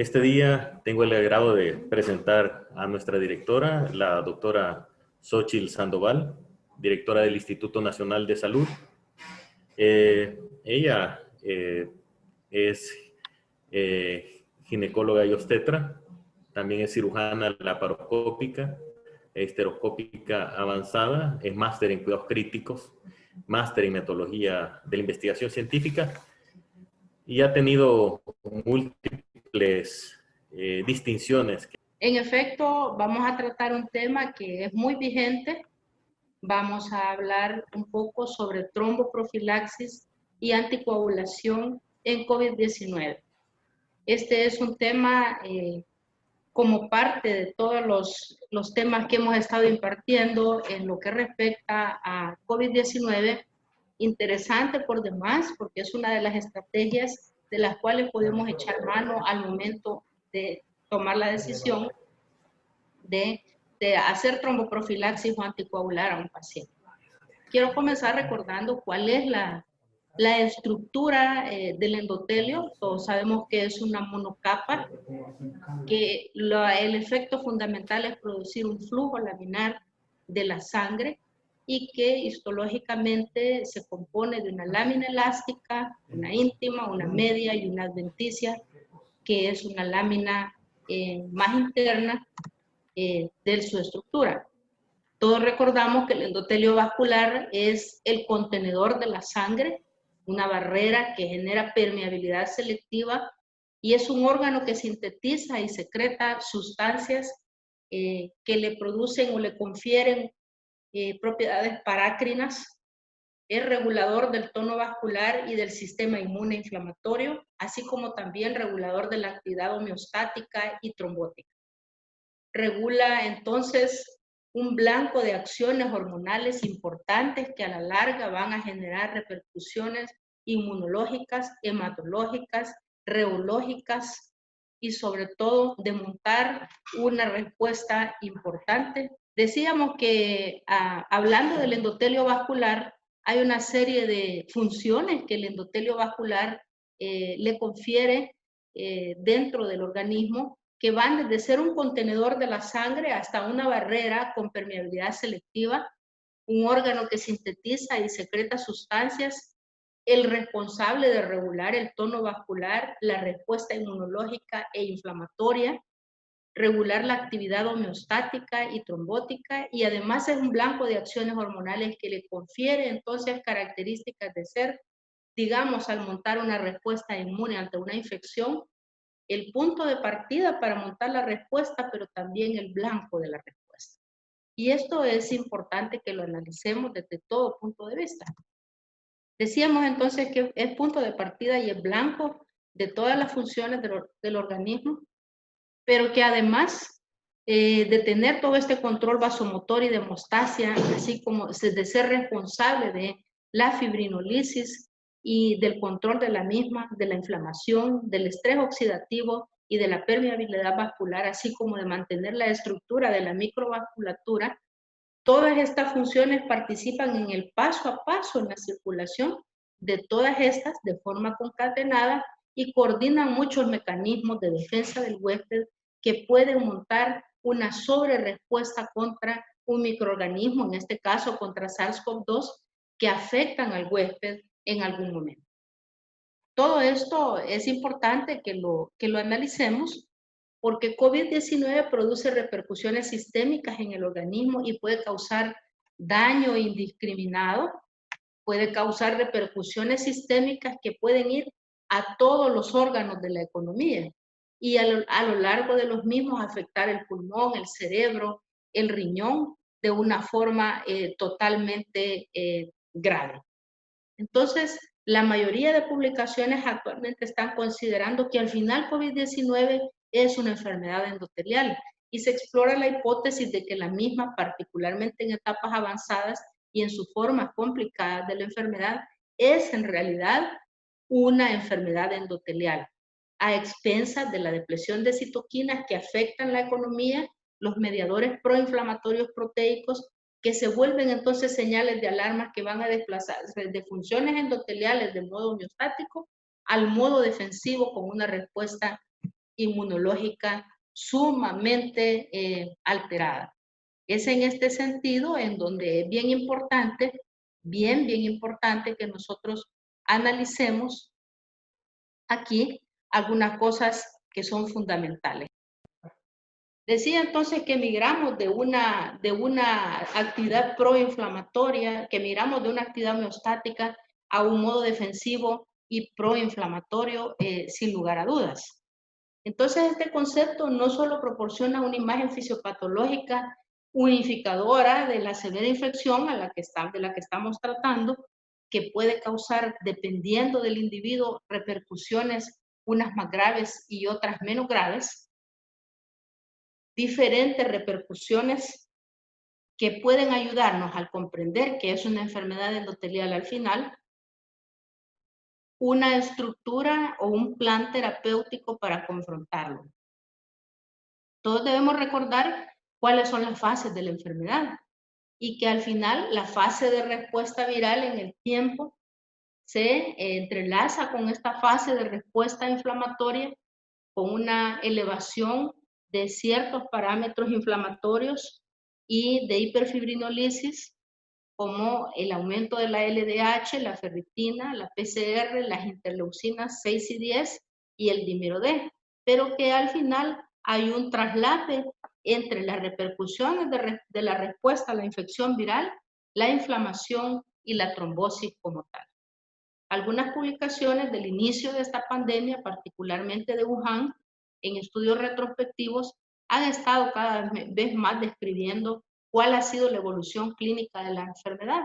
Este día tengo el agrado de presentar a nuestra directora, la doctora Xóchitl Sandoval, directora del Instituto Nacional de Salud. Ella es ginecóloga y obstetra, también es cirujana laparoscópica, esteroscópica avanzada, es máster en cuidados críticos, máster en metodología de la investigación científica y ha tenido múltiples distinciones. En efecto, vamos a tratar un tema que es muy vigente. Vamos a hablar un poco sobre tromboprofilaxis y anticoagulación en COVID-19. Este es un tema como parte de todos los temas que hemos estado impartiendo en lo que respecta a COVID-19, interesante por demás, porque es una de las estrategias de las cuales podemos echar mano al momento de tomar la decisión de hacer tromboprofilaxis o anticoagular a un paciente. Quiero comenzar recordando cuál es la estructura del endotelio. Todos sabemos que es una monocapa, que el efecto fundamental es producir un flujo laminar de la sangre y que histológicamente se compone de una lámina elástica, una íntima, una media y una adventicia, que es una lámina más interna de su estructura. Todos recordamos que el endotelio vascular es el contenedor de la sangre, una barrera que genera permeabilidad selectiva y es un órgano que sintetiza y secreta sustancias que le producen o le confieren propiedades parácrinas. Es regulador del tono vascular y del sistema inmune inflamatorio, así como también regulador de la actividad homeostática y trombótica. Regula entonces un blanco de acciones hormonales importantes que a la larga van a generar repercusiones inmunológicas, hematológicas, reológicas y sobre todo de montar una respuesta importante. Decíamos que hablando del endotelio vascular, hay una serie de funciones que el endotelio vascular le confiere dentro del organismo, que van desde ser un contenedor de la sangre hasta una barrera con permeabilidad selectiva, un órgano que sintetiza y secreta sustancias, el responsable de regular el tono vascular, la respuesta inmunológica e inflamatoria, regular la actividad homeostática y trombótica, y además es un blanco de acciones hormonales que le confiere entonces características de ser, digamos, al montar una respuesta inmune ante una infección, el punto de partida para montar la respuesta, pero también el blanco de la respuesta. Y esto es importante que lo analicemos desde todo punto de vista. Decíamos entonces que es punto de partida y es blanco de todas las funciones del organismo, pero que además de tener todo este control vasomotor y de hemostasia, así como de ser responsable de la fibrinolisis y del control de la misma, de la inflamación, del estrés oxidativo y de la permeabilidad vascular, así como de mantener la estructura de la microvasculatura, todas estas funciones participan en el paso a paso en la circulación de todas estas de forma concatenada y coordinan muchos mecanismos de defensa del huésped que pueden montar una sobrerespuesta contra un microorganismo, en este caso contra SARS-CoV-2, que afectan al huésped en algún momento. Todo esto es importante que lo analicemos, porque COVID-19 produce repercusiones sistémicas en el organismo y puede causar daño indiscriminado, puede causar repercusiones sistémicas que pueden ir a todos los órganos de la economía y a lo largo de los mismos afectar el pulmón, el cerebro, el riñón de una forma totalmente grave. Entonces, la mayoría de publicaciones actualmente están considerando que al final COVID-19 es una enfermedad endotelial y se explora la hipótesis de que la misma, particularmente en etapas avanzadas y en sus formas complicadas de la enfermedad, es en realidad una enfermedad endotelial, a expensas de la depresión de citoquinas que afectan la economía, los mediadores proinflamatorios proteicos, que se vuelven entonces señales de alarma que van a desplazarse de funciones endoteliales de modo homeostático al modo defensivo con una respuesta inmunológica sumamente alterada. Es en este sentido en donde es bien importante, bien importante que nosotros analicemos aquí algunas cosas que son fundamentales. Decía entonces que migramos de una actividad proinflamatoria, que migramos de una actividad homeostática a un modo defensivo y proinflamatorio, sin lugar a dudas. Entonces, este concepto no solo proporciona una imagen fisiopatológica unificadora de la severa infección de la que estamos tratando, que puede causar, dependiendo del individuo, repercusiones, unas más graves y otras menos graves, diferentes repercusiones que pueden ayudarnos al comprender que es una enfermedad endotelial al final, una estructura o un plan terapéutico para confrontarlo. Todos debemos recordar cuáles son las fases de la enfermedad y que al final la fase de respuesta viral en el tiempo se entrelaza con esta fase de respuesta inflamatoria con una elevación de ciertos parámetros inflamatorios y de hiperfibrinolisis, como el aumento de la LDH, la ferritina, la PCR, las interleucinas 6 y 10 y el dímero D, pero que al final hay un traslape entre las repercusiones de la respuesta a la infección viral, la inflamación y la trombosis como tal. Algunas publicaciones del inicio de esta pandemia, particularmente de Wuhan, en estudios retrospectivos, han estado cada vez más describiendo cuál ha sido la evolución clínica de la enfermedad.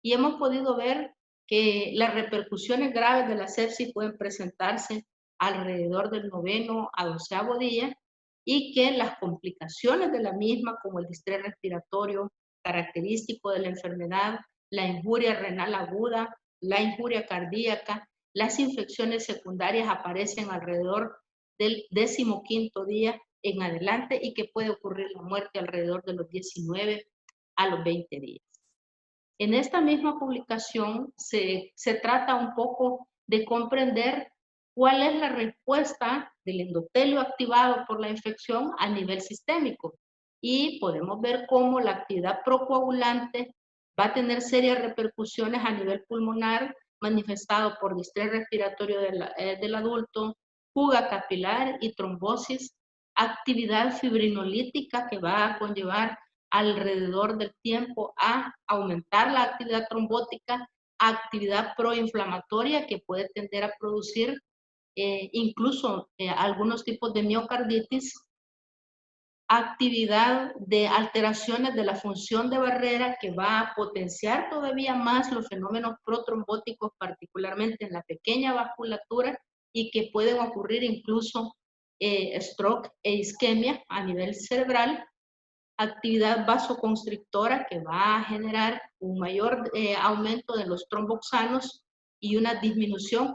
Y hemos podido ver que las repercusiones graves de la sepsis pueden presentarse alrededor del 9º a 12º día y que las complicaciones de la misma, como el distrés respiratorio característico de la enfermedad, la injuria renal aguda, la injuria cardíaca, las infecciones secundarias aparecen alrededor del 15º día en adelante y que puede ocurrir la muerte alrededor de los 19 a los 20 días. En esta misma publicación se trata un poco de comprender cuál es la respuesta del endotelio activado por la infección a nivel sistémico. Y podemos ver cómo la actividad procoagulante va a tener serias repercusiones a nivel pulmonar, manifestado por distrés respiratorio del adulto, fuga capilar y trombosis, actividad fibrinolítica que va a conllevar alrededor del tiempo a aumentar la actividad trombótica, actividad proinflamatoria que puede tender a producir incluso algunos tipos de miocarditis, actividad de alteraciones de la función de barrera que va a potenciar todavía más los fenómenos protrombóticos, particularmente en la pequeña vasculatura, y que pueden ocurrir incluso stroke e isquemia a nivel cerebral, actividad vasoconstrictora que va a generar un mayor aumento de los tromboxanos y una disminución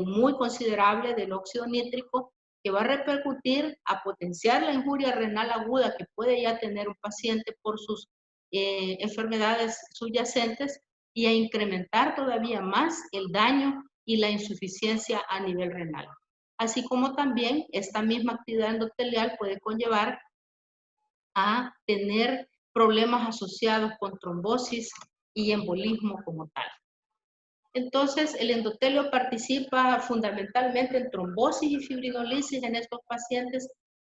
muy considerable del óxido nítrico que va a repercutir a potenciar la injuria renal aguda que puede ya tener un paciente por sus enfermedades subyacentes y a incrementar todavía más el daño y la insuficiencia a nivel renal. Así como también esta misma actividad endotelial puede conllevar a tener problemas asociados con trombosis y embolismo como tal. Entonces, el endotelio participa fundamentalmente en trombosis y fibrinolisis en estos pacientes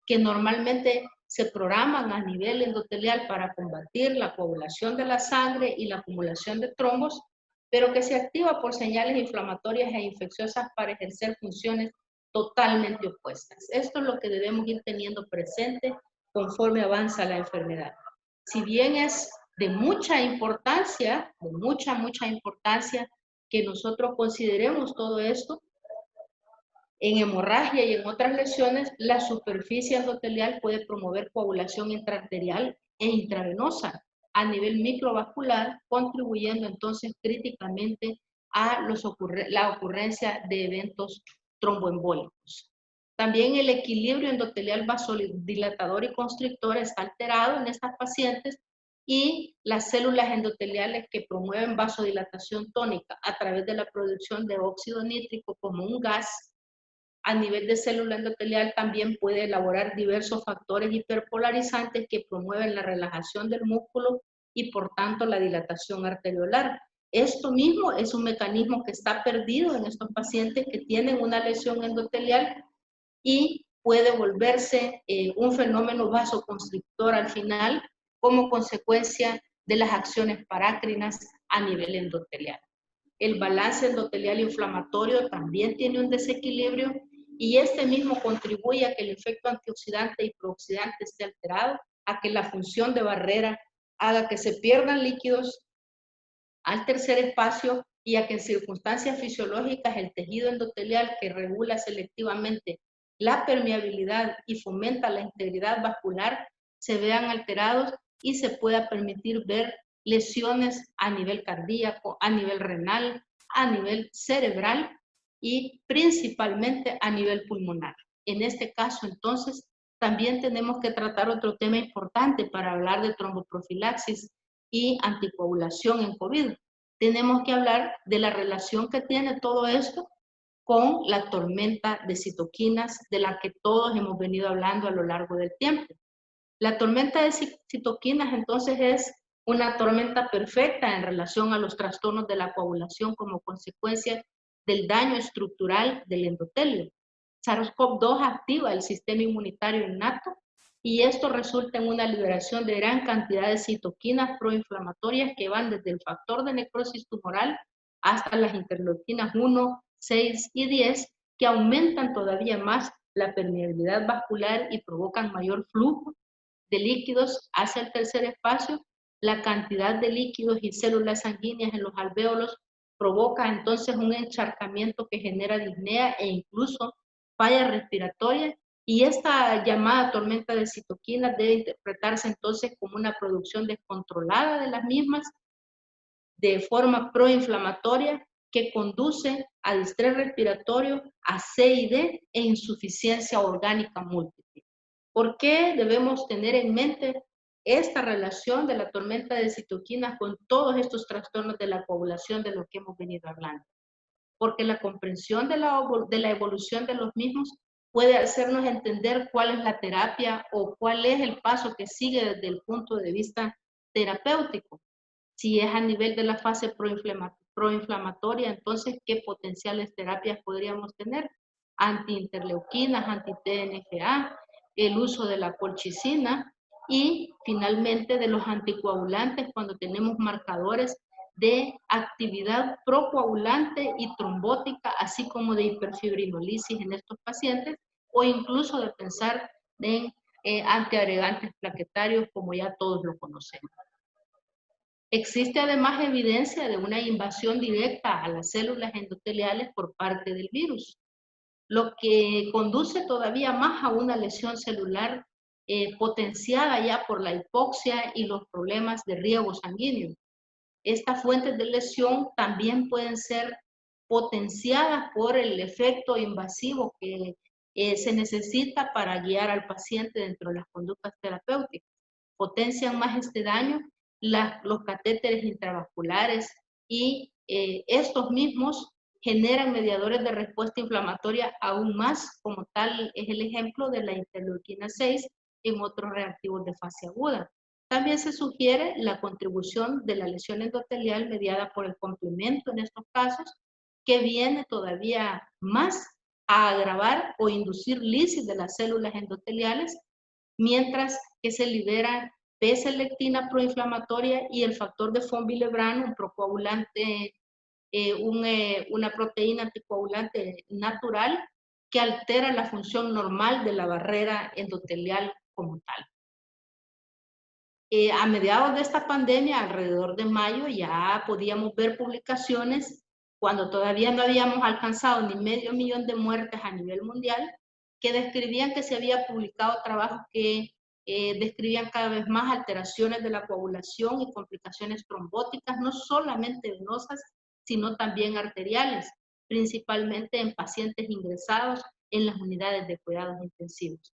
que normalmente se programan a nivel endotelial para combatir la coagulación de la sangre y la acumulación de trombos, pero que se activa por señales inflamatorias e infecciosas para ejercer funciones totalmente opuestas. Esto es lo que debemos ir teniendo presente conforme avanza la enfermedad. Si bien es de mucha importancia, mucha importancia, que nosotros consideremos todo esto, en hemorragia y en otras lesiones, la superficie endotelial puede promover coagulación intraarterial e intravenosa a nivel microvascular, contribuyendo entonces críticamente a la ocurrencia de eventos tromboembólicos. También el equilibrio endotelial vasodilatador y constrictor está alterado en estas pacientes y las células endoteliales que promueven vasodilatación tónica a través de la producción de óxido nítrico como un gas a nivel de célula endotelial también puede elaborar diversos factores hiperpolarizantes que promueven la relajación del músculo y por tanto la dilatación arteriolar. Esto mismo es un mecanismo que está perdido en estos pacientes que tienen una lesión endotelial y puede volverse un fenómeno vasoconstrictor al final como consecuencia de las acciones parácrinas a nivel endotelial. El balance endotelial inflamatorio también tiene un desequilibrio y este mismo contribuye a que el efecto antioxidante y prooxidante esté alterado, a que la función de barrera haga que se pierdan líquidos al tercer espacio y a que en circunstancias fisiológicas el tejido endotelial que regula selectivamente la permeabilidad y fomenta la integridad vascular se vean alterados y se pueda permitir ver lesiones a nivel cardíaco, a nivel renal, a nivel cerebral y principalmente a nivel pulmonar. En este caso, entonces, también tenemos que tratar otro tema importante para hablar de tromboprofilaxis y anticoagulación en COVID. Tenemos que hablar de la relación que tiene todo esto con la tormenta de citoquinas de la que todos hemos venido hablando a lo largo del tiempo. La tormenta de citoquinas entonces es una tormenta perfecta en relación a los trastornos de la coagulación como consecuencia del daño estructural del endotelio. SARS-CoV-2 activa el sistema inmunitario innato y esto resulta en una liberación de gran cantidad de citoquinas proinflamatorias que van desde el factor de necrosis tumoral hasta las interleuquinas 1, 6 y 10 que aumentan todavía más la permeabilidad vascular y provocan mayor flujo de líquidos hacia el tercer espacio. La cantidad de líquidos y células sanguíneas en los alvéolos provoca entonces un encharcamiento que genera disnea e incluso falla respiratoria, y esta llamada tormenta de citoquinas debe interpretarse entonces como una producción descontrolada de las mismas de forma proinflamatoria que conduce a distrés respiratorio, a CID e insuficiencia orgánica múltiple. ¿Por qué debemos tener en mente esta relación de la tormenta de citoquinas con todos estos trastornos de la coagulación de lo que hemos venido hablando? Porque la comprensión de la evolución de los mismos puede hacernos entender cuál es la terapia o cuál es el paso que sigue desde el punto de vista terapéutico. Si es a nivel de la fase proinflamatoria, entonces, ¿qué potenciales terapias podríamos tener? Antiinterleuquinas, anti-TNFA, el uso de la colchicina y finalmente de los anticoagulantes cuando tenemos marcadores de actividad procoagulante y trombótica, así como de hiperfibrinolisis en estos pacientes, o incluso de pensar en antiagregantes plaquetarios, como ya todos lo conocemos. Existe además evidencia de una invasión directa a las células endoteliales por parte del virus, lo que conduce todavía más a una lesión celular potenciada ya por la hipoxia y los problemas de riego sanguíneo. Estas fuentes de lesión también pueden ser potenciadas por el efecto invasivo que se necesita para guiar al paciente dentro de las conductas terapéuticas. Potencian más este daño los catéteres intravasculares y estos mismos generan mediadores de respuesta inflamatoria aún más, como tal es el ejemplo de la interleuquina 6 en otros reactivos de fase aguda. También se sugiere la contribución de la lesión endotelial mediada por el complemento en estos casos, que viene todavía más a agravar o inducir lisis de las células endoteliales, mientras que se libera P-selectina proinflamatoria y el factor de von Willebrand, un procoagulante, una proteína anticoagulante natural que altera la función normal de la barrera endotelial como tal. A mediados de esta pandemia, alrededor de mayo, ya podíamos ver publicaciones cuando todavía no habíamos alcanzado ni 500.000 de muertes a nivel mundial, que describían que se había publicado trabajos que describían cada vez más alteraciones de la coagulación y complicaciones trombóticas, no solamente venosas, sino también arteriales, principalmente en pacientes ingresados en las unidades de cuidados intensivos.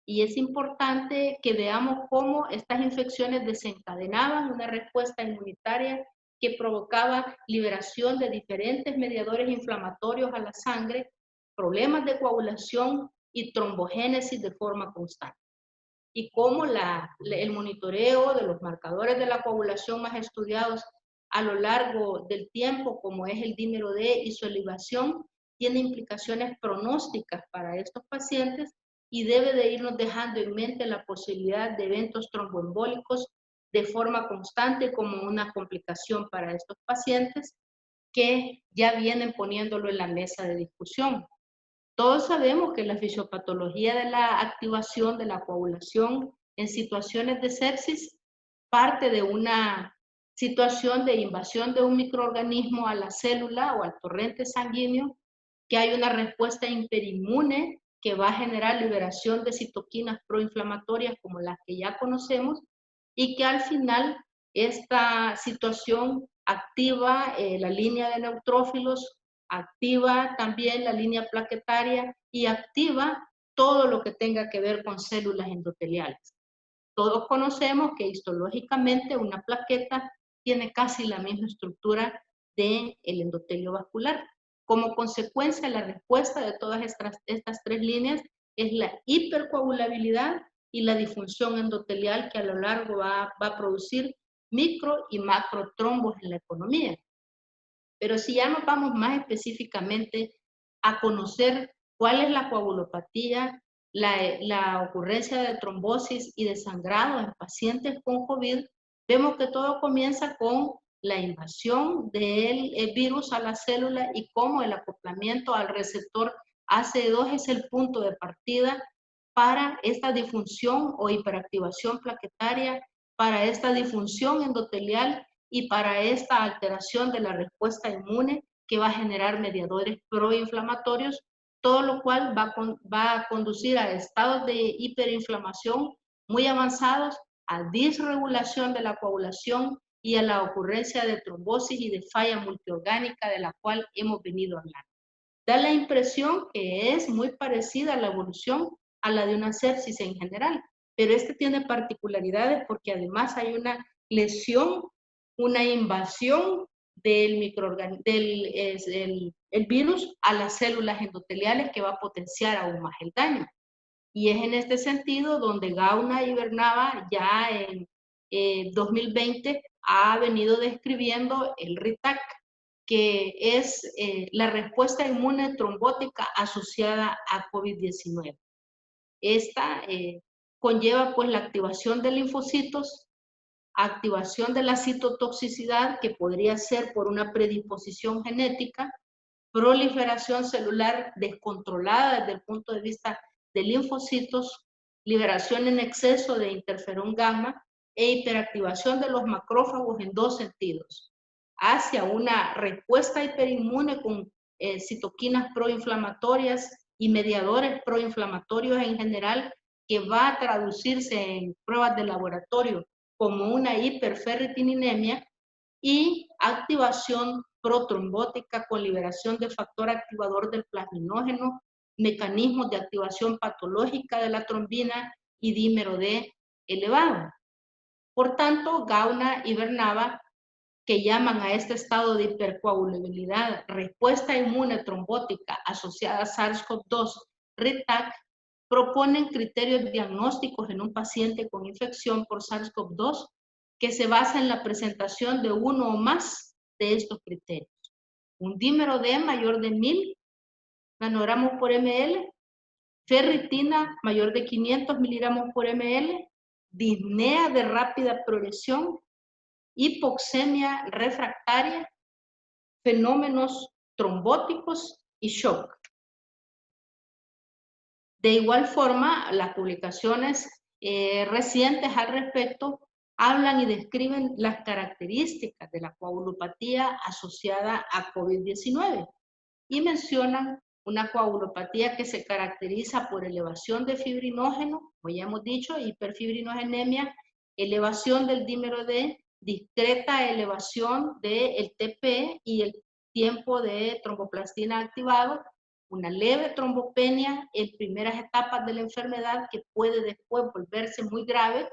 Y es importante que veamos cómo estas infecciones desencadenaban una respuesta inmunitaria que provocaba liberación de diferentes mediadores inflamatorios a la sangre problemas de coagulación y trombogénesis de forma constante. Y cómo el monitoreo de los marcadores de la coagulación más estudiados a lo largo del tiempo, como es el dímero D y su elevación, tiene implicaciones pronósticas para estos pacientes y debe de irnos dejando en mente la posibilidad de eventos tromboembólicos de forma constante como una complicación para estos pacientes que ya vienen poniéndolo en la mesa de discusión. Todos sabemos que la fisiopatología de la activación de la coagulación en situaciones de sepsis parte de una situación de invasión de un microorganismo a la célula o al torrente sanguíneo, que hay una respuesta hiperinmune que va a generar liberación de citoquinas proinflamatorias como las que ya conocemos y que al final esta situación activa la línea de neutrófilos, activa también la línea plaquetaria y activa todo lo que tenga que ver con células endoteliales. Todos conocemos que histológicamente una plaqueta tiene casi la misma estructura del endotelio vascular. Como consecuencia, la respuesta de todas estas tres líneas es la hipercoagulabilidad y la disfunción endotelial que a lo largo va a producir micro y macrotrombos en la economía. Pero si ya nos vamos más específicamente a conocer cuál es la coagulopatía, la ocurrencia de trombosis y de sangrado en pacientes con COVID, vemos que todo comienza con la invasión del virus a la célula y cómo el acoplamiento al receptor ACE2 es el punto de partida para esta disfunción o hiperactivación plaquetaria, para esta disfunción endotelial y para esta alteración de la respuesta inmune que va a generar mediadores proinflamatorios, todo lo cual va a conducir a estados de hiperinflamación muy avanzados, a disregulación de la coagulación y a la ocurrencia de trombosis y de falla multiorgánica de la cual hemos venido hablando. Da la impresión que es muy parecida a la evolución a la de una sepsis en general, pero este tiene particularidades porque además hay una lesión, una invasión del el virus a las células endoteliales que va a potenciar aún más el daño. Y es en este sentido donde Gauna y Bernava ya en 2020 ha venido describiendo el RITAC, que es la respuesta inmune trombótica asociada a COVID-19. Esta conlleva pues la activación de linfocitos, activación de la citotoxicidad, que podría ser por una predisposición genética, proliferación celular descontrolada desde el punto de vista de linfocitos, liberación en exceso de interferón gamma e hiperactivación de los macrófagos en dos sentidos, hacia una respuesta hiperinmune con citoquinas proinflamatorias y mediadores proinflamatorios en general, que va a traducirse en pruebas de laboratorio como una hiperferritininemia, y activación protrombótica con liberación de factor activador del plasminógeno, mecanismos de activación patológica de la trombina y dímero D elevado. Por tanto, Gauna y Bernava, que llaman a este estado de hipercoagulabilidad respuesta inmune trombótica asociada a SARS-CoV-2, RITAC, proponen criterios diagnósticos en un paciente con infección por SARS-CoV-2 que se basa en la presentación de uno o más de estos criterios. Un dímero D mayor de 1000 nanogramos por ml, ferritina mayor de 500 miligramos por ml, disnea de rápida progresión, hipoxemia refractaria, fenómenos trombóticos y shock. De igual forma, las publicaciones recientes al respecto hablan y describen las características de la coagulopatía asociada a COVID-19 y mencionan una coagulopatía que se caracteriza por elevación de fibrinógeno, como ya hemos dicho, hiperfibrinogenemia, elevación del dímero D, discreta elevación del TP y el tiempo de tromboplastina activado, una leve trombopenia en primeras etapas de la enfermedad que puede después volverse muy grave,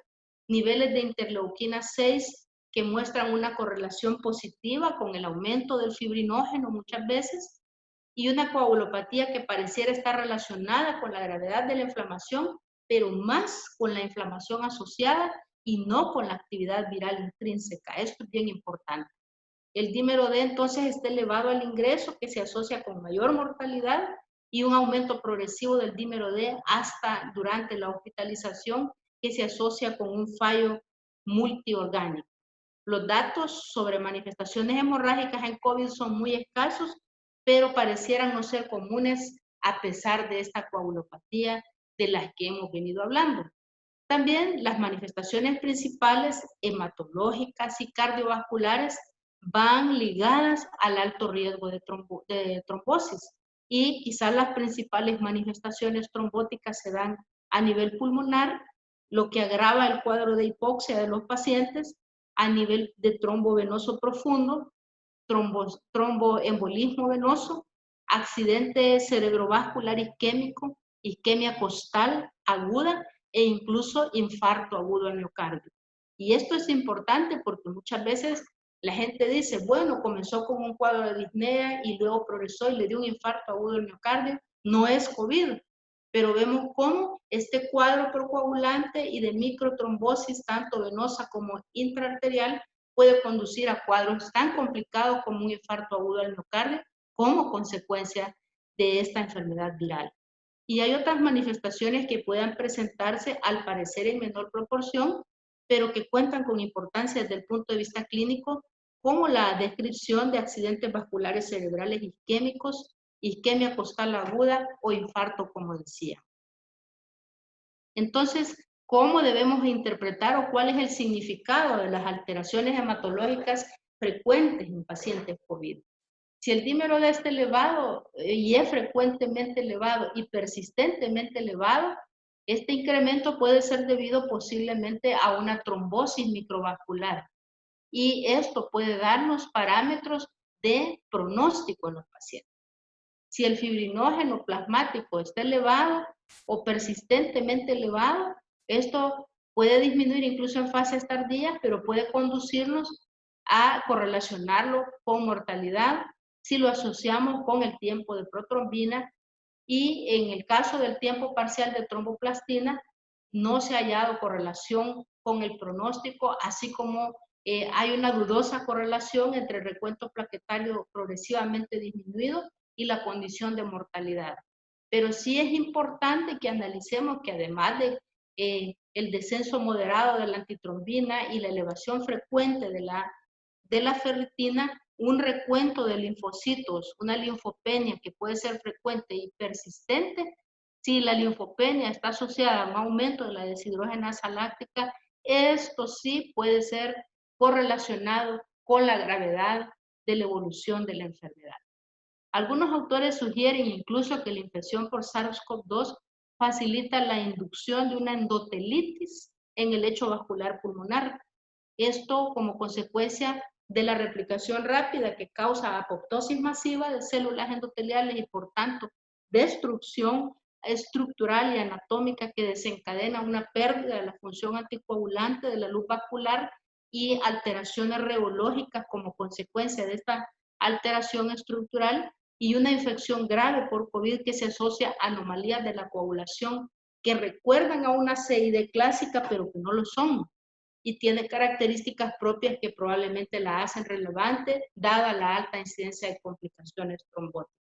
niveles de interleuquina 6 que muestran una correlación positiva con el aumento del fibrinógeno muchas veces, y una coagulopatía que pareciera estar relacionada con la gravedad de la inflamación, pero más con la inflamación asociada y no con la actividad viral intrínseca. Esto es bien importante. El dímero D entonces está elevado al ingreso, que se asocia con mayor mortalidad y un aumento progresivo del dímero D hasta durante la hospitalización, que se asocia con un fallo multiorgánico. Los datos sobre manifestaciones hemorrágicas en COVID son muy escasos, pero parecieran no ser comunes a pesar de esta coagulopatía de las que hemos venido hablando. También las manifestaciones principales hematológicas y cardiovasculares van ligadas al alto riesgo de trombosis, y quizás las principales manifestaciones trombóticas se dan a nivel pulmonar, lo que agrava el cuadro de hipoxia de los pacientes, a nivel de trombo venoso profundo, tromboembolismo venoso, accidente cerebrovascular isquémico, isquemia costal aguda e incluso infarto agudo al miocardio. Y esto es importante porque muchas veces la gente dice, bueno, comenzó con un cuadro de disnea y luego progresó y le dio un infarto agudo al miocardio. No es COVID, pero vemos cómo este cuadro procoagulante y de microtrombosis, tanto venosa como intraarterial, puede conducir a cuadros tan complicados como un infarto agudo al miocardio como consecuencia de esta enfermedad viral. Y hay otras manifestaciones que puedan presentarse al parecer en menor proporción, pero que cuentan con importancia desde el punto de vista clínico, como la descripción de accidentes vasculares cerebrales isquémicos, isquemia costal aguda o infarto, como decía. Entonces, ¿cómo debemos interpretar o cuál es el significado de las alteraciones hematológicas frecuentes en pacientes COVID? Si el dímero D está elevado y es frecuentemente elevado y persistentemente elevado, este incremento puede ser debido posiblemente a una trombosis microvascular. Y esto puede darnos parámetros de pronóstico en los pacientes. Si el fibrinógeno plasmático está elevado o persistentemente elevado, esto puede disminuir incluso en fases tardías, pero puede conducirnos a correlacionarlo con mortalidad si lo asociamos con el tiempo de protrombina, y en el caso del tiempo parcial de tromboplastina no se ha hallado correlación con el pronóstico, así como hay una dudosa correlación entre el recuento plaquetario progresivamente disminuido y la condición de mortalidad. Pero sí es importante que analicemos que además de el descenso moderado de la antitrombina y la elevación frecuente de la ferritina, un recuento de linfocitos, una linfopenia que puede ser frecuente y persistente. Si la linfopenia está asociada a un aumento de la deshidrogenasa láctica, esto sí puede ser correlacionado con la gravedad de la evolución de la enfermedad. Algunos autores sugieren incluso que la infección por SARS-CoV-2 facilita la inducción de una endotelitis en el lecho vascular pulmonar. Esto como consecuencia de la replicación rápida que causa apoptosis masiva de células endoteliales y por tanto destrucción estructural y anatómica que desencadena una pérdida de la función anticoagulante de la luz vascular y alteraciones reológicas como consecuencia de esta alteración estructural, y una infección grave por COVID que se asocia a anomalías de la coagulación que recuerdan a una CID clásica pero que no lo son, y tiene características propias que probablemente la hacen relevante dada la alta incidencia de complicaciones trombóticas.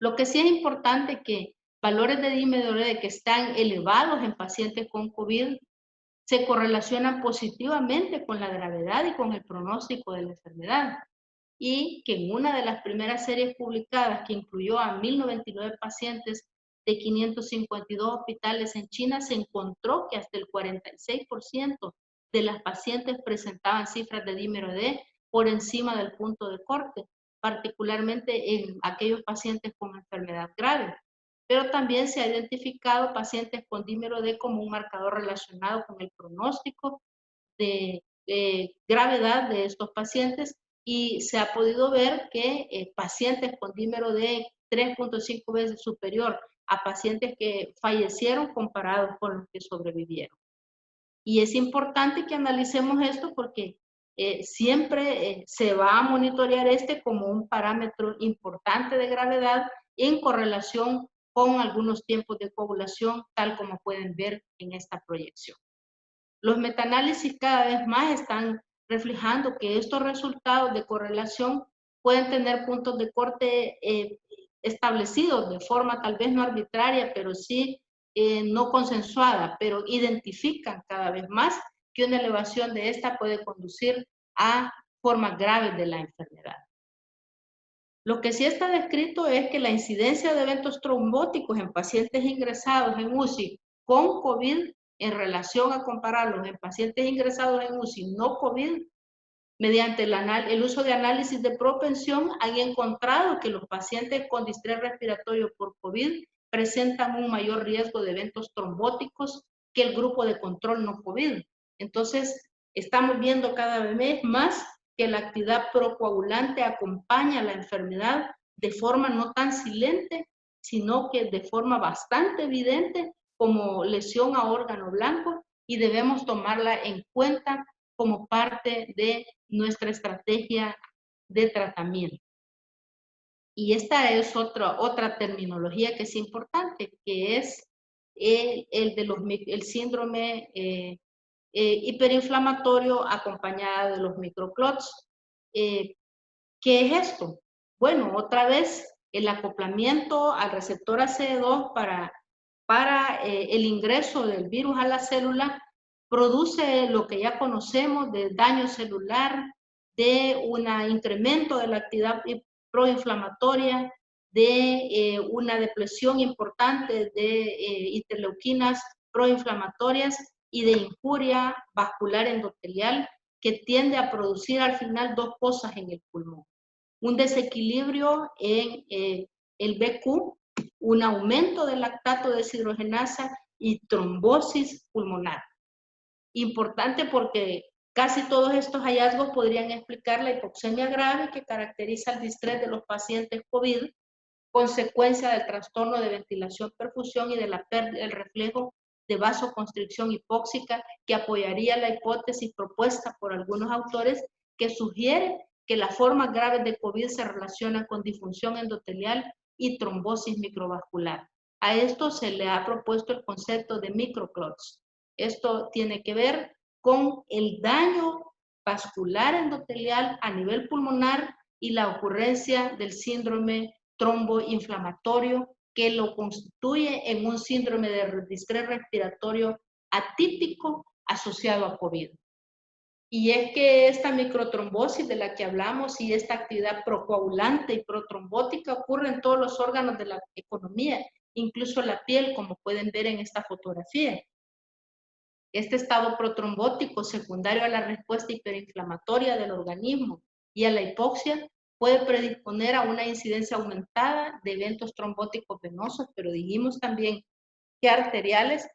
Lo que sí es importante es que valores de dímero D que están elevados en pacientes con COVID se correlacionan positivamente con la gravedad y con el pronóstico de la enfermedad, y que en una de las primeras series publicadas que incluyó a 1099 pacientes de 552 hospitales en China, se encontró que hasta el 46% de las pacientes presentaban cifras de dímero D por encima del punto de corte, particularmente en aquellos pacientes con enfermedad grave. Pero también se ha identificado pacientes con dímero D como un marcador relacionado con el pronóstico de gravedad de estos pacientes, y se ha podido ver que pacientes con dímero D 3.5 veces superior a pacientes que fallecieron comparados con los que sobrevivieron. Y es importante que analicemos esto porque siempre se va a monitorear este como un parámetro importante de gravedad en correlación con algunos tiempos de coagulación, tal como pueden ver en esta proyección. Los metaanálisis cada vez más están reflejando que estos resultados de correlación pueden tener puntos de corte establecidos de forma tal vez no arbitraria, pero sí no consensuada, pero identifican cada vez más que una elevación de esta puede conducir a formas graves de la enfermedad. Lo que sí está descrito es que la incidencia de eventos trombóticos en pacientes ingresados en UCI con COVID en relación a compararlos en pacientes ingresados en UCI no COVID, mediante el uso de análisis de propensión, han encontrado que los pacientes con distrés respiratorio por COVID presentan un mayor riesgo de eventos trombóticos que el grupo de control no COVID. Entonces, estamos viendo cada vez más que la actividad procoagulante acompaña la enfermedad de forma no tan silente, sino que de forma bastante evidente como lesión a órgano blanco, y debemos tomarla en cuenta como parte de nuestra estrategia de tratamiento. Y esta es otra terminología que es importante, que es el síndrome hiperinflamatorio acompañada de los microclots. ¿Qué es esto? Bueno, otra vez el acoplamiento al receptor ACE2 para el ingreso del virus a la célula produce lo que ya conocemos de daño celular, de un incremento de la actividad proinflamatoria, de una depresión importante de interleuquinas proinflamatorias y de injuria vascular endotelial que tiende a producir al final dos cosas en el pulmón. Un desequilibrio en el BQ, un aumento del lactato deshidrogenasa y trombosis pulmonar. Importante porque casi todos estos hallazgos podrían explicar la hipoxemia grave que caracteriza el distrés de los pacientes COVID, consecuencia del trastorno de ventilación-perfusión y de la pérdida del reflejo de vasoconstricción hipóxica, que apoyaría la hipótesis propuesta por algunos autores que sugiere que las formas graves de COVID se relacionan con disfunción endotelial y trombosis microvascular. A esto se le ha propuesto el concepto de microclots. Esto tiene que ver con el daño vascular endotelial a nivel pulmonar y la ocurrencia del síndrome tromboinflamatorio que lo constituye en un síndrome de distrés respiratorio atípico asociado a COVID. Y es que esta microtrombosis de la que hablamos y esta actividad procoagulante y protrombótica ocurre en todos los órganos de la economía, incluso la piel, como pueden ver en esta fotografía. Este estado protrombótico secundario a la respuesta hiperinflamatoria del organismo y a la hipoxia puede predisponer a una incidencia aumentada de eventos trombóticos venosos, pero dijimos también que arteriales,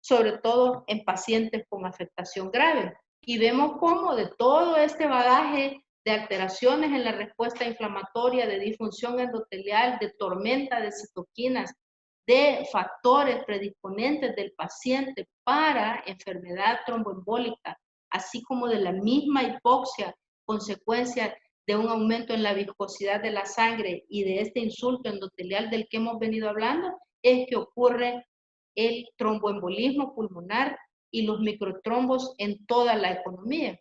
sobre todo en pacientes con afectación grave. Y vemos cómo de todo este bagaje de alteraciones en la respuesta inflamatoria, de disfunción endotelial, de tormenta de citoquinas, de factores predisponentes del paciente para enfermedad tromboembólica, así como de la misma hipoxia, consecuencia de un aumento en la viscosidad de la sangre y de este insulto endotelial del que hemos venido hablando, es que ocurre el tromboembolismo pulmonar y los microtrombos en toda la economía.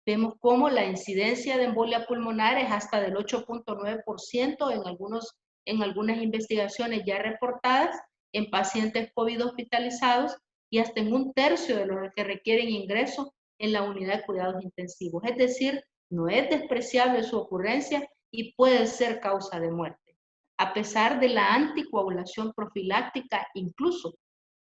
Vemos cómo la incidencia de embolia pulmonar es hasta del 8.9% en algunas investigaciones ya reportadas en pacientes COVID hospitalizados y hasta en 1/3 de los que requieren ingreso en la unidad de cuidados intensivos. Es decir, no es despreciable su ocurrencia y puede ser causa de muerte, a pesar de la anticoagulación profiláctica incluso.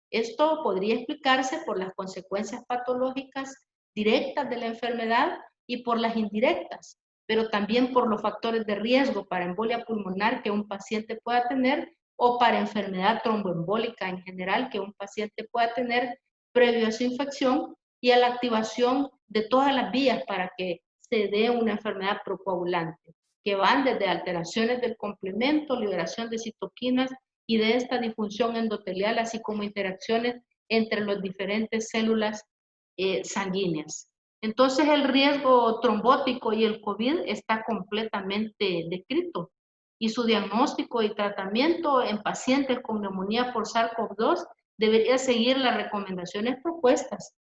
Esto podría explicarse por las consecuencias patológicas directas de la enfermedad y por las indirectas, pero también por los factores de riesgo para embolia pulmonar que un paciente pueda tener o para enfermedad tromboembólica en general que un paciente pueda tener previo a su infección y a la activación de todas las vías para que se dé una enfermedad procoagulante, que van desde alteraciones del complemento, liberación de citoquinas y de esta disfunción endotelial, así como interacciones entre las diferentes células sanguíneas. Entonces el riesgo trombótico y el COVID está completamente descrito y su diagnóstico y tratamiento en pacientes con neumonía por SARS-CoV-2 debería seguir las recomendaciones propuestas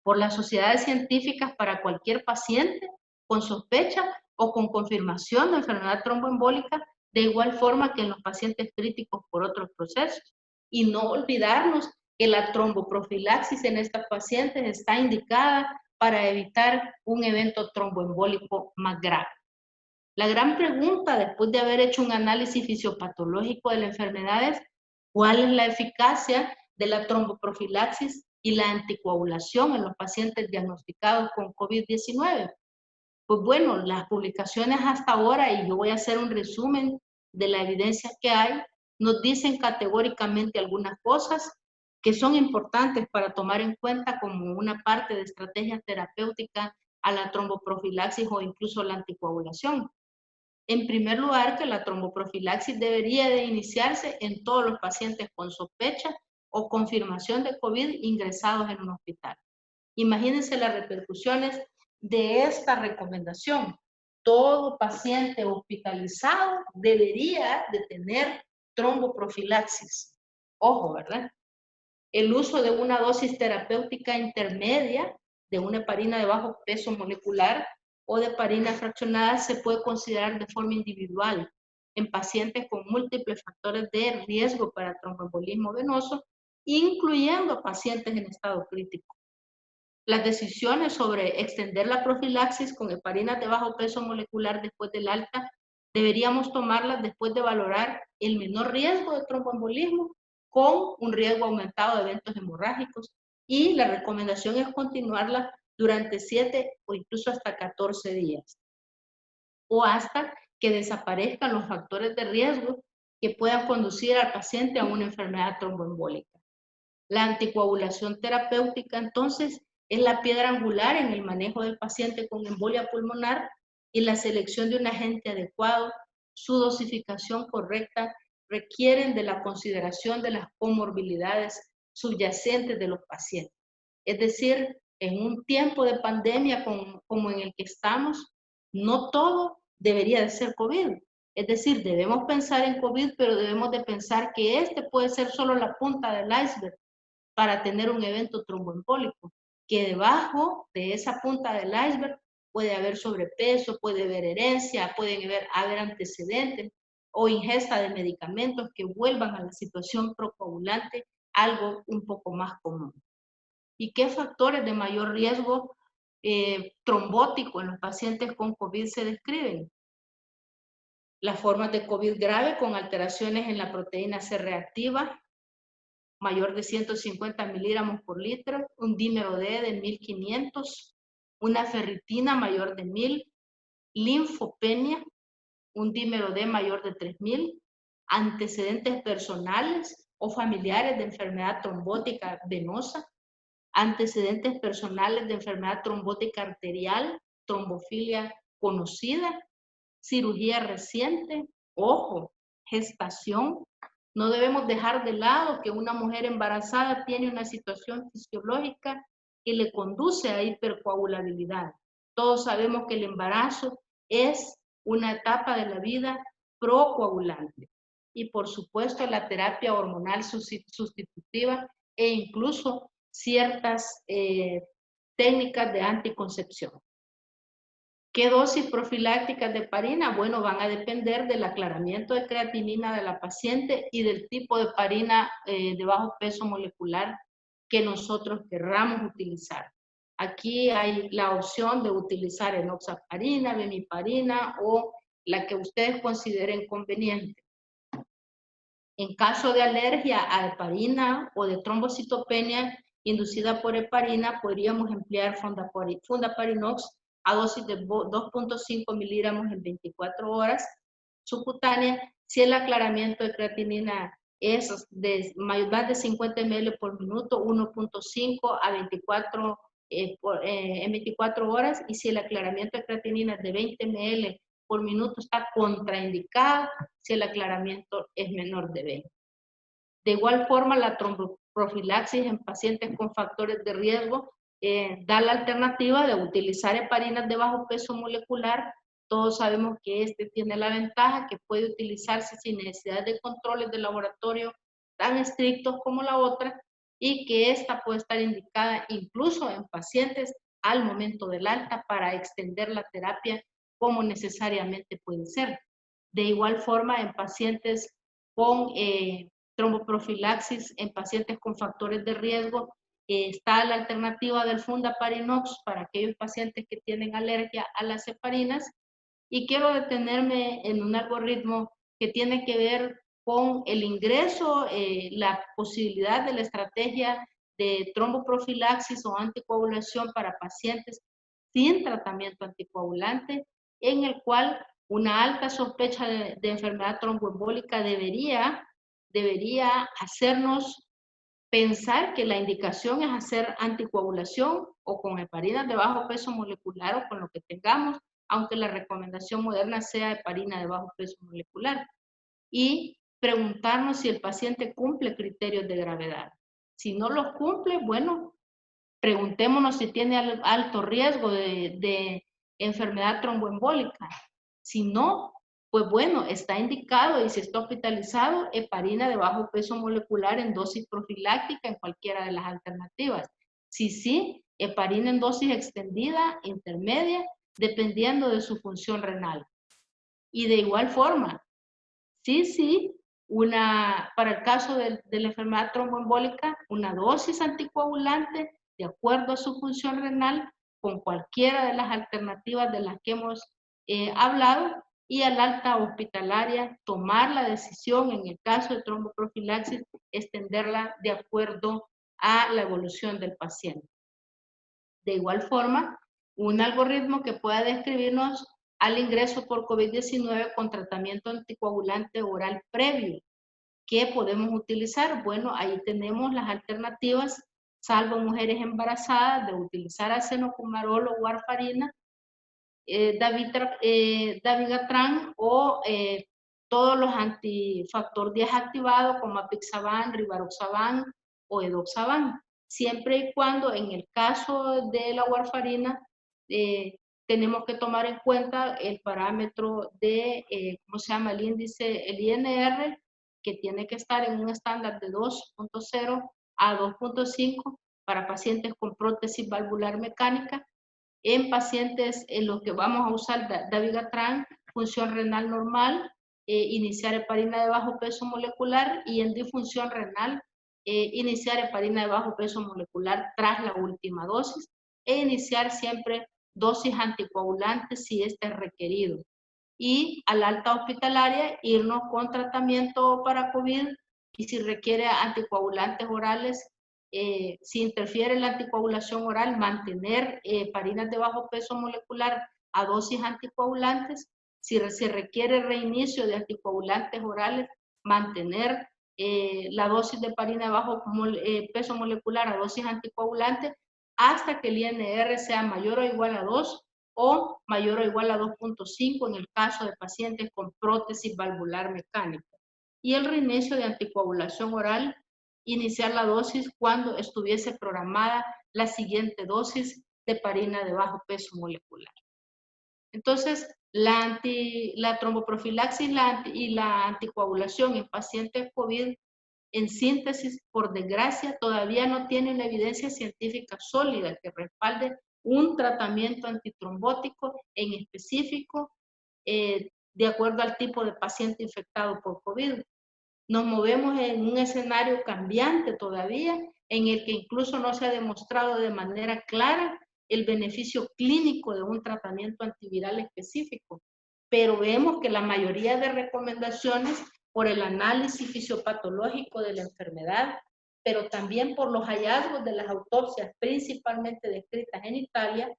por las sociedades científicas para cualquier paciente con sospecha o con confirmación de enfermedad tromboembólica, de igual forma que en los pacientes críticos por otros procesos. Y no olvidarnos que la tromboprofilaxis en estas pacientes está indicada para evitar un evento tromboembólico más grave. La gran pregunta, después de haber hecho un análisis fisiopatológico de la enfermedad, es ¿cuál es la eficacia de la tromboprofilaxis y la anticoagulación en los pacientes diagnosticados con COVID-19? Pues bueno, las publicaciones hasta ahora, y yo voy a hacer un resumen de la evidencia que hay, nos dicen categóricamente algunas cosas que son importantes para tomar en cuenta como una parte de estrategia terapéutica a la tromboprofilaxis o incluso la anticoagulación. En primer lugar, que la tromboprofilaxis debería de iniciarse en todos los pacientes con sospecha o confirmación de COVID ingresados en un hospital. Imagínense las repercusiones de esta recomendación. Todo paciente hospitalizado debería de tener tromboprofilaxis. Ojo, ¿verdad? El uso de una dosis terapéutica intermedia de una heparina de bajo peso molecular o de heparina fraccionada se puede considerar de forma individual en pacientes con múltiples factores de riesgo para tromboembolismo venoso, incluyendo pacientes en estado crítico. Las decisiones sobre extender la profilaxis con heparinas de bajo peso molecular después del alta deberíamos tomarlas después de valorar el menor riesgo de tromboembolismo con un riesgo aumentado de eventos hemorrágicos, y la recomendación es continuarla durante 7 o incluso hasta 14 días o hasta que desaparezcan los factores de riesgo que puedan conducir al paciente a una enfermedad tromboembólica. La anticoagulación terapéutica, entonces, es la piedra angular en el manejo del paciente con embolia pulmonar, y la selección de un agente adecuado, su dosificación correcta, requieren de la consideración de las comorbilidades subyacentes de los pacientes. Es decir, en un tiempo de pandemia como en el que estamos, no todo debería de ser COVID. Es decir, debemos pensar en COVID, pero debemos de pensar que este puede ser solo la punta del iceberg para tener un evento tromboembólico, que debajo de esa punta del iceberg puede haber sobrepeso, puede haber herencia, pueden haber antecedentes o ingesta de medicamentos que vuelvan a la situación procoagulante algo un poco más común. ¿Y qué factores de mayor riesgo trombótico en los pacientes con COVID se describen? Las formas de COVID grave con alteraciones en la proteína C reactiva, mayor de 150 miligramos por litro, un dímero D de 1500, una ferritina mayor de 1000, linfopenia, un dímero D mayor de 3000, antecedentes personales o familiares de enfermedad trombótica venosa, antecedentes personales de enfermedad trombótica arterial, trombofilia conocida, cirugía reciente, ojo, gestación. No debemos dejar de lado que una mujer embarazada tiene una situación fisiológica que le conduce a hipercoagulabilidad. Todos sabemos que el embarazo es una etapa de la vida procoagulante. Y por supuesto la terapia hormonal sustitutiva e incluso ciertas técnicas de anticoncepción. ¿Qué dosis profilácticas de heparina? Bueno, van a depender del aclaramiento de creatinina de la paciente y del tipo de heparina de bajo peso molecular que nosotros querramos utilizar. Aquí hay la opción de utilizar enoxaparina, bemiparina o la que ustedes consideren conveniente. En caso de alergia a heparina o de trombocitopenia inducida por heparina, podríamos emplear fundaparinox a dosis de 2.5 miligramos en 24 horas subcutánea si el aclaramiento de creatinina es de más de 50 ml por minuto, 1.5 a 24 en 24 horas, y si el aclaramiento de creatinina es de 20 ml por minuto está contraindicado si el aclaramiento es menor de 20. De igual forma, la tromboprofilaxis en pacientes con factores de riesgo da la alternativa de utilizar heparinas de bajo peso molecular. Todos sabemos que este tiene la ventaja que puede utilizarse sin necesidad de controles de laboratorio tan estrictos como la otra, y que esta puede estar indicada incluso en pacientes al momento del alta para extender la terapia como necesariamente puede ser. De igual forma, en pacientes con tromboprofilaxis, en pacientes con factores de riesgo, está la alternativa del Fundaparinox para aquellos pacientes que tienen alergia a las heparinas. Y quiero detenerme en un algoritmo que tiene que ver con el ingreso, la posibilidad de la estrategia de tromboprofilaxis o anticoagulación para pacientes sin tratamiento anticoagulante, en el cual una alta sospecha de enfermedad tromboembólica debería hacernos pensar que la indicación es hacer anticoagulación o con heparinas de bajo peso molecular o con lo que tengamos, aunque la recomendación moderna sea heparina de bajo peso molecular. Y preguntarnos si el paciente cumple criterios de gravedad. Si no los cumple, bueno, preguntémonos si tiene alto riesgo de enfermedad tromboembólica. Si no, pues bueno, está indicado y si está hospitalizado, heparina de bajo peso molecular en dosis profiláctica en cualquiera de las alternativas. Si sí, heparina en dosis extendida, intermedia, dependiendo de su función renal. Y de igual forma, sí, para el caso de la enfermedad tromboembólica, una dosis anticoagulante de acuerdo a su función renal con cualquiera de las alternativas de las que hemos hablado, y al alta hospitalaria tomar la decisión en el caso de tromboprofilaxis, extenderla de acuerdo a la evolución del paciente. De igual forma, un algoritmo que pueda describirnos al ingreso por COVID-19 con tratamiento anticoagulante oral previo. ¿Qué podemos utilizar? Bueno, ahí tenemos las alternativas, salvo mujeres embarazadas, de utilizar acenocumarol o warfarina, dabigatran o todos los antifactor 10 activados como apixaban, rivaroxaban o edoxaban, siempre y cuando en el caso de la warfarina tenemos que tomar en cuenta el parámetro de, ¿cómo se llama? El índice, el INR, que tiene que estar en un estándar de 2.0 a 2.5 para pacientes con prótesis valvular mecánica. En pacientes en los que vamos a usar dabigatran, función renal normal, iniciar heparina de bajo peso molecular, y en disfunción renal, iniciar heparina de bajo peso molecular tras la última dosis, e iniciar siempre dosis anticoagulantes si este es requerido. Y a la alta hospitalaria, irnos con tratamiento para COVID, y si requiere anticoagulantes orales, si interfiere la anticoagulación oral, mantener heparinas de bajo peso molecular a dosis anticoagulantes. Si se requiere reinicio de anticoagulantes orales, mantener la dosis de heparina de bajo peso molecular a dosis anticoagulantes hasta que el INR sea mayor o igual a 2 o mayor o igual a 2.5 en el caso de pacientes con prótesis valvular mecánica. Y el reinicio de anticoagulación oral, iniciar la dosis cuando estuviese programada la siguiente dosis de heparina de bajo peso molecular. Entonces, la tromboprofilaxis y la anticoagulación en pacientes COVID, en síntesis, por desgracia, todavía no tiene una evidencia científica sólida que respalde un tratamiento antitrombótico en específico de acuerdo al tipo de paciente infectado por COVID. Nos movemos en un escenario cambiante todavía, en el que incluso no se ha demostrado de manera clara el beneficio clínico de un tratamiento antiviral específico. Pero vemos que la mayoría de recomendaciones, por el análisis fisiopatológico de la enfermedad, pero también por los hallazgos de las autopsias, principalmente descritas en Italia,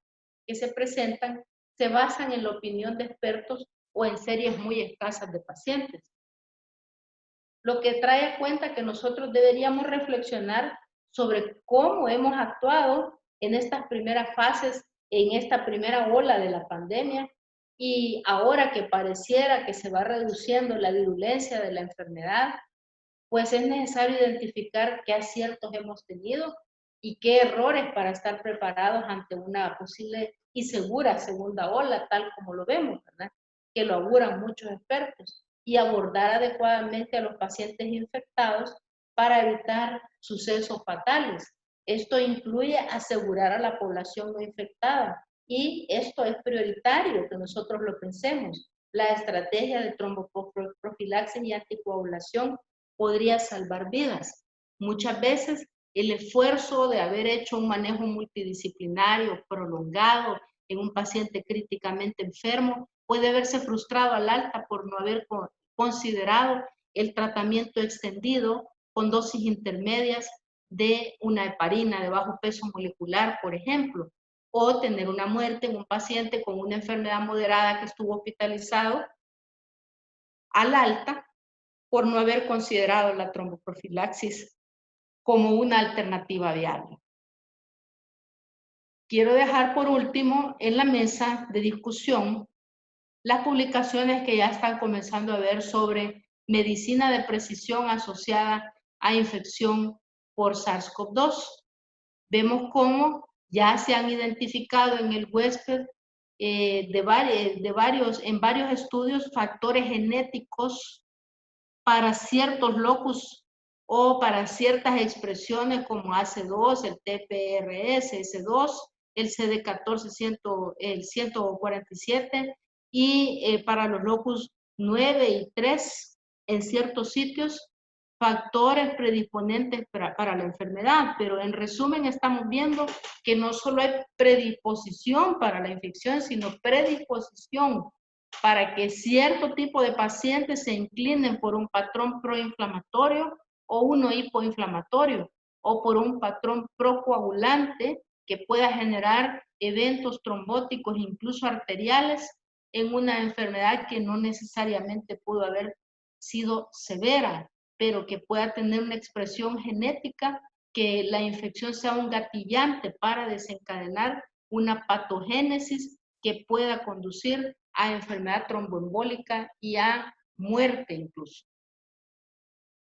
que se presentan, se basan en la opinión de expertos o en series muy escasas de pacientes. Lo que trae a cuenta que nosotros deberíamos reflexionar sobre cómo hemos actuado en estas primeras fases, en esta primera ola de la pandemia, y ahora que pareciera que se va reduciendo la virulencia de la enfermedad, pues es necesario identificar qué aciertos hemos tenido y qué errores para estar preparados ante una posible y segura segunda ola, tal como lo vemos, ¿verdad? Que lo auguran muchos expertos, y abordar adecuadamente a los pacientes infectados para evitar sucesos fatales. Esto incluye asegurar a la población no infectada, y esto es prioritario que nosotros lo pensemos. La estrategia de tromboprofilaxis y anticoagulación podría salvar vidas. Muchas veces el esfuerzo de haber hecho un manejo multidisciplinario prolongado en un paciente críticamente enfermo puede verse frustrado al alta por no haber considerado el tratamiento extendido con dosis intermedias de una heparina de bajo peso molecular, por ejemplo, o tener una muerte en un paciente con una enfermedad moderada que estuvo hospitalizado al alta por no haber considerado la tromboprofilaxis como una alternativa viable. Quiero dejar por último en la mesa de discusión las publicaciones que ya están comenzando a ver sobre medicina de precisión asociada a infección por SARS-CoV-2. Vemos cómo ya se han identificado en el huésped en varios estudios factores genéticos para ciertos locus o para ciertas expresiones como AC2, el TPRS, S2, el CD14, el 147, y para los locus 9 y 3 en ciertos sitios, factores predisponentes para la enfermedad. Pero en resumen estamos viendo que no solo hay predisposición para la infección, sino predisposición para que cierto tipo de pacientes se inclinen por un patrón proinflamatorio o uno hipoinflamatorio, o por un patrón procoagulante que pueda generar eventos trombóticos, incluso arteriales, en una enfermedad que no necesariamente pudo haber sido severa, pero que pueda tener una expresión genética, que la infección sea un gatillante para desencadenar una patogénesis que pueda conducir a enfermedad tromboembólica y a muerte incluso.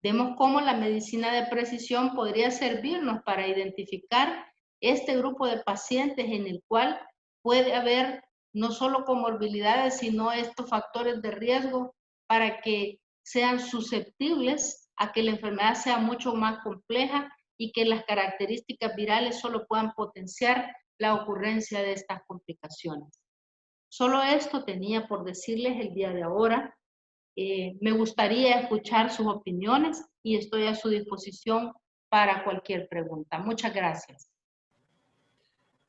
Vemos cómo la medicina de precisión podría servirnos para identificar este grupo de pacientes en el cual puede haber no solo comorbilidades, sino estos factores de riesgo para que sean susceptibles a que la enfermedad sea mucho más compleja y que las características virales solo puedan potenciar la ocurrencia de estas complicaciones. Solo esto tenía por decirles el día de ahora. Me gustaría escuchar sus opiniones y estoy a su disposición para cualquier pregunta. Muchas gracias.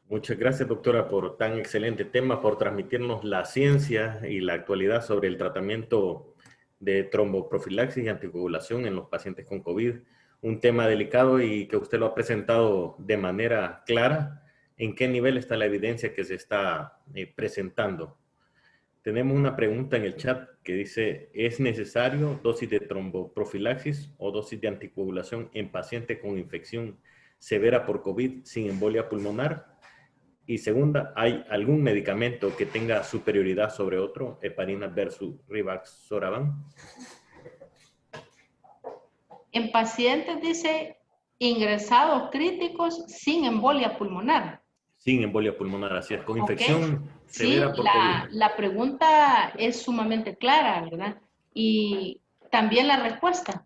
Muchas gracias, doctora, por tan excelente tema, por transmitirnos la ciencia y la actualidad sobre el tratamiento de tromboprofilaxis y anticoagulación en los pacientes con COVID. Un tema delicado y que usted lo ha presentado de manera clara. ¿En qué nivel está la evidencia que se está presentando? Tenemos una pregunta en el chat que dice, ¿es necesario dosis de tromboprofilaxis o dosis de anticoagulación en pacientes con infección severa por COVID sin embolia pulmonar? Y segunda, ¿hay algún medicamento que tenga superioridad sobre otro, heparina versus rivaroxaban? En pacientes, dice, ingresados críticos sin embolia pulmonar. Sin embolia pulmonar, así es, con infección Sí, severa por COVID. la pregunta es sumamente clara, ¿verdad? Y también la respuesta,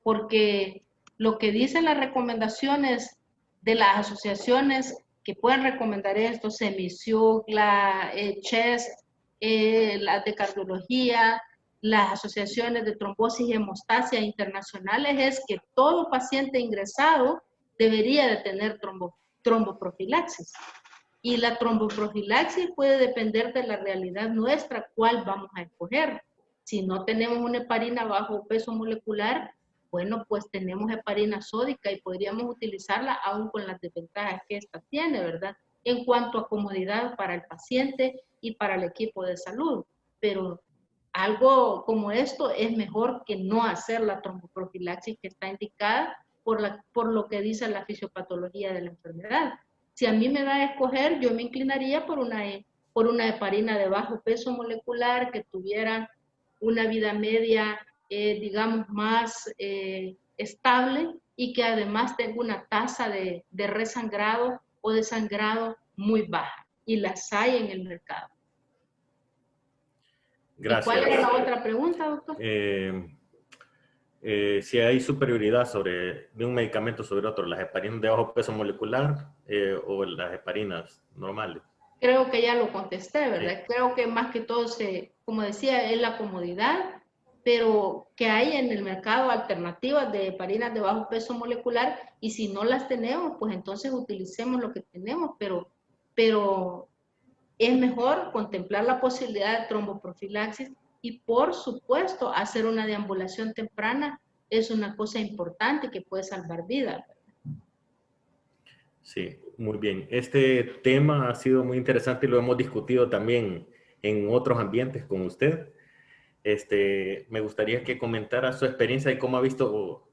porque lo que dicen las recomendaciones de las asociaciones que pueden recomendar esto, SEMISUC, la CHEST, las de cardiología, las asociaciones de trombosis y hemostasia internacionales, es que todo paciente ingresado debería de tener tromboprofilaxis. Y la tromboprofilaxis puede depender de la realidad nuestra, cuál vamos a escoger. Si no tenemos una heparina bajo peso molecular, bueno, pues tenemos heparina sódica y podríamos utilizarla aún con las desventajas que esta tiene, ¿verdad? En cuanto a comodidad para el paciente y para el equipo de salud. Pero algo como esto es mejor que no hacer la tromboprofilaxis que está indicada por lo que dice la fisiopatología de la enfermedad. Si a mí me da a escoger, yo me inclinaría por una heparina de bajo peso molecular que tuviera una vida media, digamos, más estable y que además tenga una tasa de resangrado o de sangrado muy baja. Y las hay en el mercado. Gracias. ¿Y cuál era la otra pregunta, doctor? Si hay superioridad de un medicamento sobre otro, las heparinas de bajo peso molecular o las heparinas normales. Creo que ya lo contesté, ¿verdad? Sí. Creo que más que todo, como decía, es la comodidad, pero que hay en el mercado alternativas de heparinas de bajo peso molecular y si no las tenemos, pues entonces utilicemos lo que tenemos, pero es mejor contemplar la posibilidad de tromboprofilaxis y por supuesto hacer una deambulación temprana es una cosa importante que puede salvar vidas. Sí, muy bien. Este tema ha sido muy interesante y lo hemos discutido también en otros ambientes con usted. Me gustaría que comentara su experiencia y cómo ha visto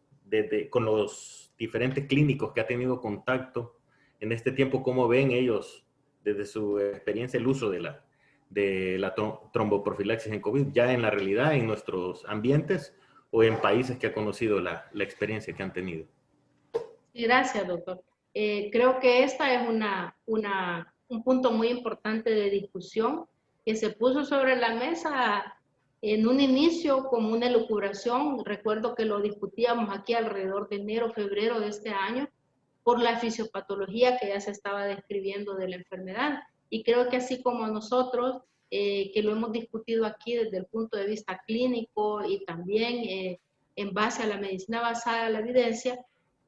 con los diferentes clínicos que ha tenido contacto en este tiempo, cómo ven ellos desde su experiencia el uso de la tromboprofilaxis en COVID, ya en la realidad, en nuestros ambientes o en países que ha conocido la experiencia que han tenido. Sí, gracias, doctor. Creo que esta es un punto muy importante de discusión que se puso sobre la mesa en un inicio como una elucubración. Recuerdo que lo discutíamos aquí alrededor de enero, febrero de este año por la fisiopatología que ya se estaba describiendo de la enfermedad. Y creo que así como nosotros, que lo hemos discutido aquí desde el punto de vista clínico y también en base a la medicina basada en la evidencia,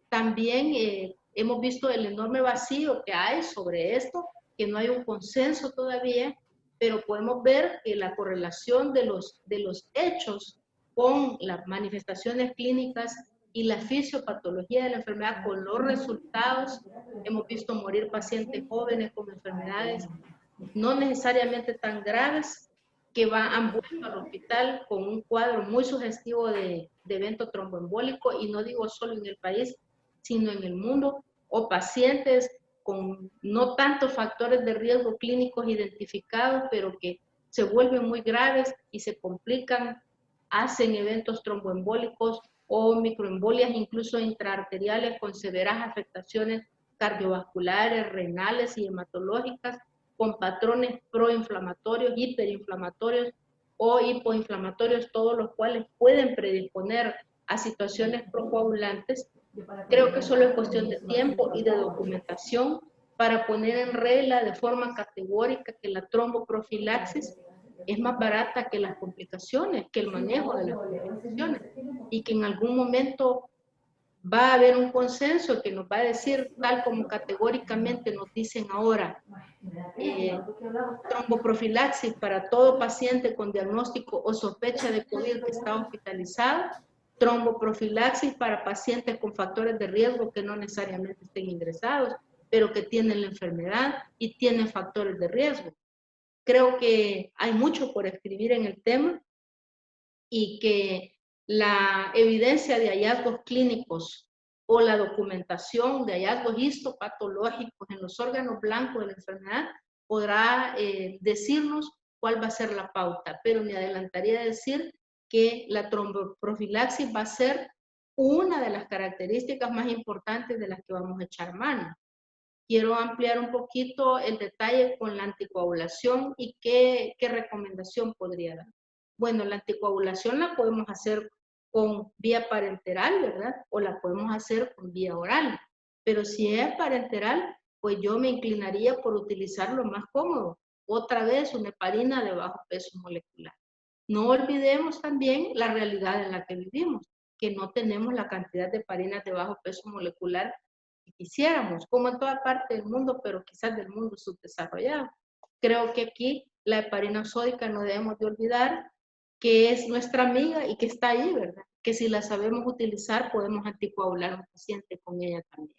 también hemos visto el enorme vacío que hay sobre esto, que no hay un consenso todavía, pero podemos ver que la correlación de los hechos con las manifestaciones clínicas y la fisiopatología de la enfermedad con los resultados, hemos visto morir pacientes jóvenes con enfermedades no necesariamente tan graves que han vuelto al hospital con un cuadro muy sugestivo de evento tromboembólico, y no digo solo en el país, sino en el mundo, o pacientes con no tantos factores de riesgo clínicos identificados, pero que se vuelven muy graves y se complican, hacen eventos tromboembólicos o microembolias incluso intraarteriales con severas afectaciones cardiovasculares, renales y hematológicas, con patrones proinflamatorios, hiperinflamatorios o hipoinflamatorios, todos los cuales pueden predisponer a situaciones procoagulantes. Creo que solo es cuestión de tiempo y de documentación para poner en regla de forma categórica que la tromboprofilaxis es más barata que las complicaciones, que el manejo de las complicaciones, y que en algún momento va a haber un consenso que nos va a decir, tal como categóricamente nos dicen ahora, tromboprofilaxis para todo paciente con diagnóstico o sospecha de COVID que está hospitalizado, tromboprofilaxis para pacientes con factores de riesgo que no necesariamente estén ingresados, pero que tienen la enfermedad y tienen factores de riesgo. Creo que hay mucho por escribir en el tema y que la evidencia de hallazgos clínicos o la documentación de hallazgos histopatológicos en los órganos blancos de la enfermedad podrá decirnos cuál va a ser la pauta, pero me adelantaría a decir que la tromboprofilaxis va a ser una de las características más importantes de las que vamos a echar mano. Quiero ampliar un poquito el detalle con la anticoagulación y qué recomendación podría dar. Bueno, la anticoagulación la podemos hacer con vía parenteral, ¿verdad? O la podemos hacer con vía oral. Pero si es parenteral, pues yo me inclinaría por utilizar lo más cómodo. Otra vez, una heparina de bajo peso molecular. No olvidemos también la realidad en la que vivimos, que no tenemos la cantidad de heparinas de bajo peso molecular que quisiéramos, como en toda parte del mundo, pero quizás del mundo subdesarrollado. Creo que aquí la heparina sódica no debemos de olvidar que es nuestra amiga y que está ahí, ¿verdad? Que si la sabemos utilizar, podemos anticoagular a un paciente con ella también.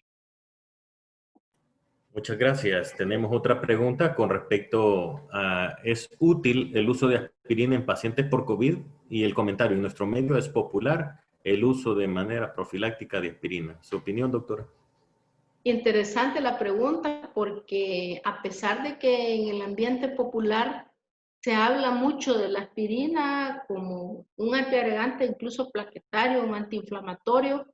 Muchas gracias. Tenemos otra pregunta con respecto a, ¿es útil el uso de aspirina en pacientes por COVID? Y el comentario, en nuestro medio es popular el uso de manera profiláctica de aspirina. ¿Su opinión, doctora? Interesante la pregunta, porque a pesar de que en el ambiente popular se habla mucho de la aspirina como un antiagregante, incluso plaquetario, un antiinflamatorio,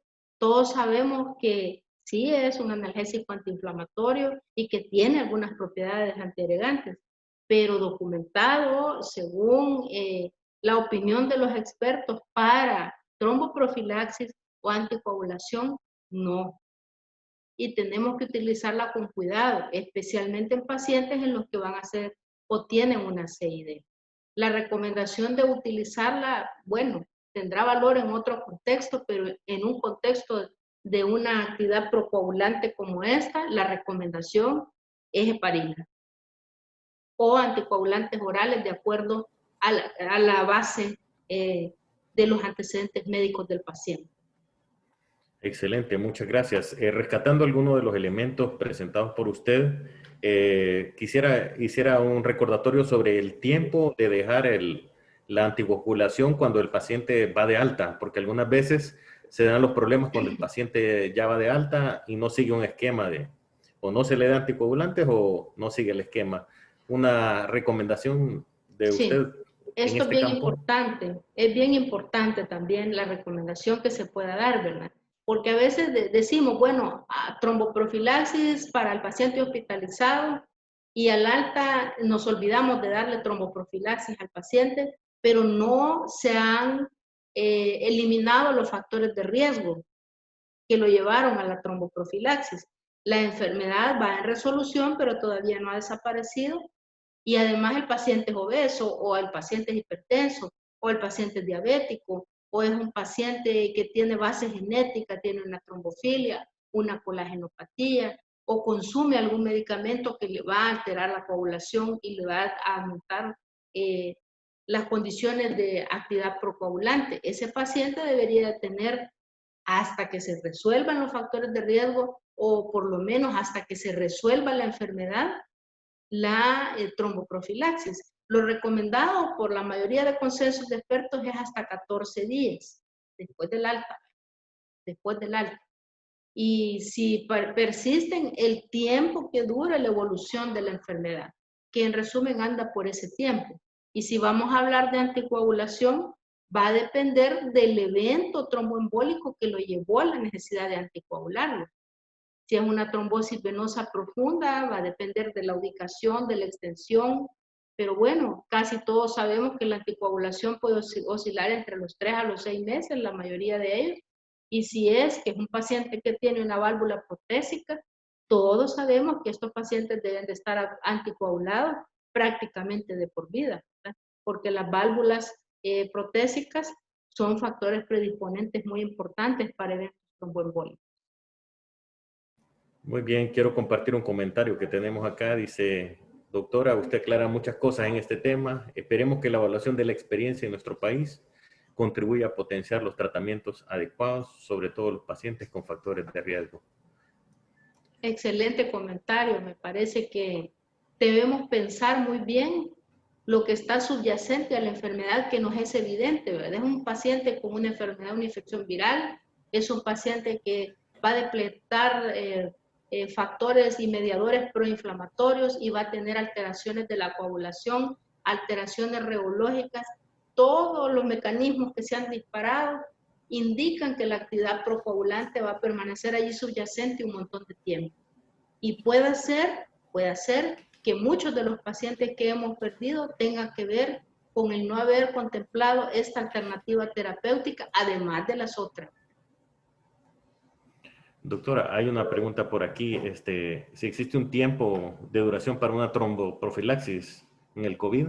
Todos sabemos que sí es un analgésico antiinflamatorio y que tiene algunas propiedades antiagregantes, pero documentado según la opinión de los expertos para tromboprofilaxis o anticoagulación, no. Y tenemos que utilizarla con cuidado, especialmente en pacientes en los que van a hacer o tienen una CID. La recomendación de utilizarla, bueno, tendrá valor en otro contexto, pero en un contexto de una actividad procoagulante como esta, la recomendación es heparina o anticoagulantes orales de acuerdo a la base de los antecedentes médicos del paciente. Excelente, muchas gracias. Rescatando algunos de los elementos presentados por usted, hiciera un recordatorio sobre el tiempo de dejar la anticoagulación cuando el paciente va de alta, porque algunas veces se dan los problemas cuando el paciente ya va de alta y no sigue un esquema o no se le da anticoagulantes o no sigue el esquema. Una recomendación de usted en Esto este campo. es bien importante también la recomendación que se pueda dar, ¿verdad? Porque a veces decimos, bueno, tromboprofilaxis para el paciente hospitalizado y al alta nos olvidamos de darle tromboprofilaxis al paciente, pero no se han eliminado los factores de riesgo que lo llevaron a la tromboprofilaxis. La enfermedad va en resolución, pero todavía no ha desaparecido. Y además el paciente es obeso o el paciente es hipertenso o el paciente es diabético o es un paciente que tiene base genética, tiene una trombofilia, una colagenopatía o consume algún medicamento que le va a alterar la coagulación y le va a aumentar las condiciones de actividad procoagulante. Ese paciente debería tener hasta que se resuelvan los factores de riesgo o por lo menos hasta que se resuelva la enfermedad, la tromboprofilaxis. Lo recomendado por la mayoría de consensos de expertos es hasta 14 días después del alta. Después del alta. Y si persisten el tiempo que dura la evolución de la enfermedad, que en resumen anda por ese tiempo. Y si vamos a hablar de anticoagulación, va a depender del evento tromboembólico que lo llevó a la necesidad de anticoagularlo. Si es una trombosis venosa profunda, va a depender de la ubicación, de la extensión, pero bueno, casi todos sabemos que la anticoagulación puede oscilar entre los 3 a los 6 meses, la mayoría de ellos, y si es que es un paciente que tiene una válvula protésica, todos sabemos que estos pacientes deben de estar anticoagulados prácticamente de por vida, ¿verdad? Porque las válvulas protésicas son factores predisponentes muy importantes para eventos tromboembólicos. Muy bien, quiero compartir un comentario que tenemos acá. Dice, doctora, usted aclara muchas cosas en este tema. Esperemos que la evaluación de la experiencia en nuestro país contribuya a potenciar los tratamientos adecuados, sobre todo los pacientes con factores de riesgo. Excelente comentario. Me parece que debemos pensar muy bien lo que está subyacente a la enfermedad que nos es evidente, ¿verdad? Es un paciente con una enfermedad, una infección viral, es un paciente que va a depletar factores y mediadores proinflamatorios y va a tener alteraciones de la coagulación, alteraciones reológicas. Todos los mecanismos que se han disparado indican que la actividad procoagulante va a permanecer allí subyacente un montón de tiempo. Y puede ser que muchos de los pacientes que hemos perdido tengan que ver con el no haber contemplado esta alternativa terapéutica, además de las otras. Doctora, hay una pregunta por aquí. Si existe un tiempo de duración para una tromboprofilaxis en el COVID.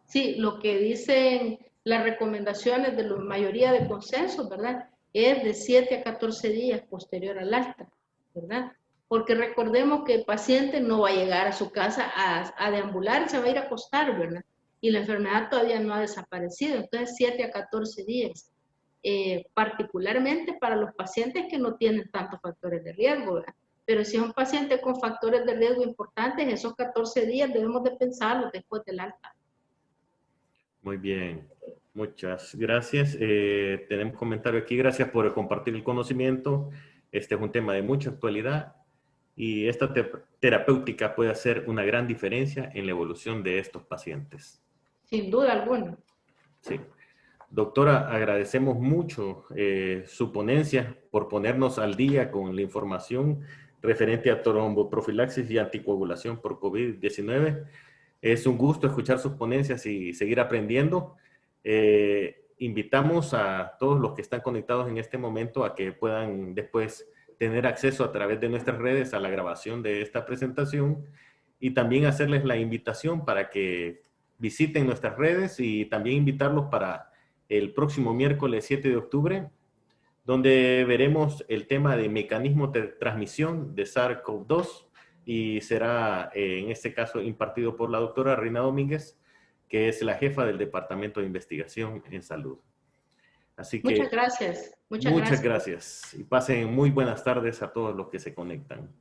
Sí, lo que dicen las recomendaciones de la mayoría de consensos, ¿verdad? Es de 7 a 14 días posterior al alta, ¿verdad? Porque recordemos que el paciente no va a llegar a su casa a deambular, se va a ir a acostar, ¿verdad? Y la enfermedad todavía no ha desaparecido, entonces 7 a 14 días. Particularmente para los pacientes que no tienen tantos factores de riesgo, ¿verdad? Pero si es un paciente con factores de riesgo importantes, esos 14 días debemos de pensarlo después del alta. Muy bien, muchas gracias. Tenemos comentario aquí. Gracias por compartir el conocimiento. Este es un tema de mucha actualidad y esta terapéutica puede hacer una gran diferencia en la evolución de estos pacientes. Sin duda alguna. Sí. Doctora, agradecemos mucho su ponencia por ponernos al día con la información referente a tromboprofilaxis y anticoagulación por COVID-19. Es un gusto escuchar sus ponencias y seguir aprendiendo. Invitamos a todos los que están conectados en este momento a que puedan después tener acceso a través de nuestras redes a la grabación de esta presentación y también hacerles la invitación para que visiten nuestras redes y también invitarlos para el próximo miércoles 7 de octubre, donde veremos el tema de mecanismo de transmisión de SARS-CoV-2 y será en este caso impartido por la doctora Reina Domínguez, que es la jefa del Departamento de Investigación en Salud. Así que Muchas gracias. Muchas muchas gracias. gracias y pasen muy buenas tardes a todos los que se conectan.